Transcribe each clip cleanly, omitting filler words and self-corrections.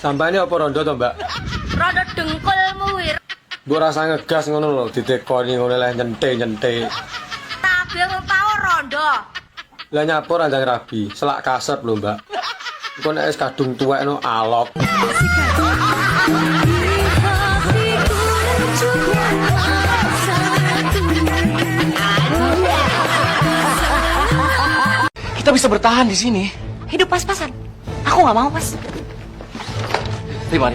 Sampane apa rondo to, Mbak? Rondo dengkulmu wir. Mbok rasa ngegas ngono lho, ditekoni ngono leh nyente. Tapi aku tau rondo. Lah nyapur anjang rabi, selak kasep lho, Mbak. Engko nek wis kadung tuwek no alok. Kita bisa bertahan di sini. Hidup pas-pasan. Aku nggak mau pas. Rima.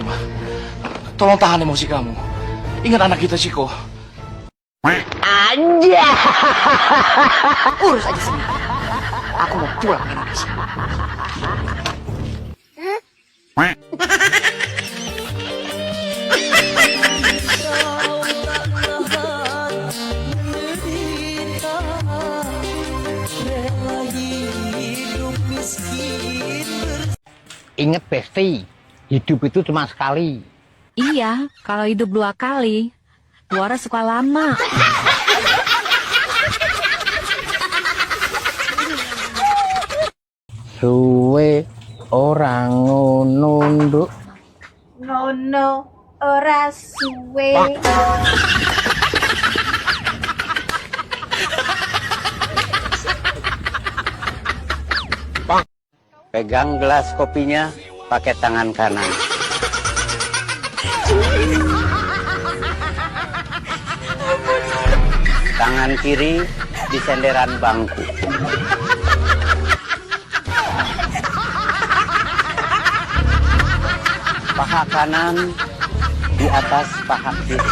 Tolong tahan emosi kamu. Ingat anak kita, Ciko. Aja. Urus aja sendiri. Aku mau pulang ke Indonesia. Ingat Besti, hidup itu cuma sekali. Iya, kalau hidup 2 kali, suara suka lama. Suwe orang nunduk. No, ora suwe. Pegang gelas kopinya pakai tangan kanan. Tangan kiri di senderan bangku. Paha kanan di atas paha kiri.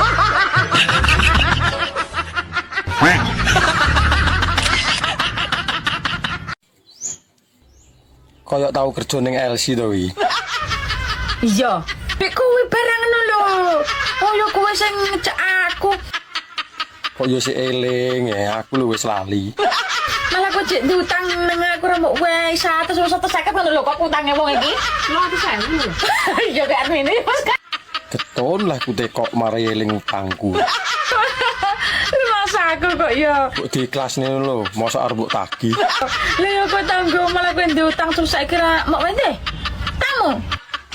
Koyok tahu kerja ning LC to wi. Iya, Nek kuwi barang ngono lho. Oh ya kuwi sing ngecek aku. Kok yo si eling ya, aku lu wis lali. Malah kok jek diutang nang aku rambut wae 150 ngono lho kok utange wong iki. 150. Ya gak arene Mas. Keton lah ku tekok mari eling utangku. Masa aku kok ya. Kok di kelas nih lho, mosok arep mbok tagih. Lah ya kok tanggo malah kowe diutang terus saya kira mok wende. Kamu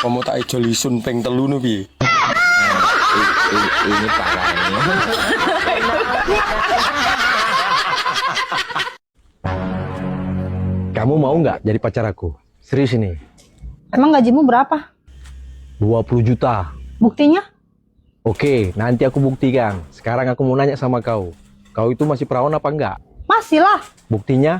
Kamu tak ijol isun ping 3 nu piye? Ini parahnya. Kamu mau nggak jadi pacar aku? Serius ini. Emang gajimu berapa? 20 juta. Buktinya? Oke, nanti aku buktikan. Sekarang aku mau nanya sama kau. Kau itu masih perawan apa enggak? Masih lah. Buktinya?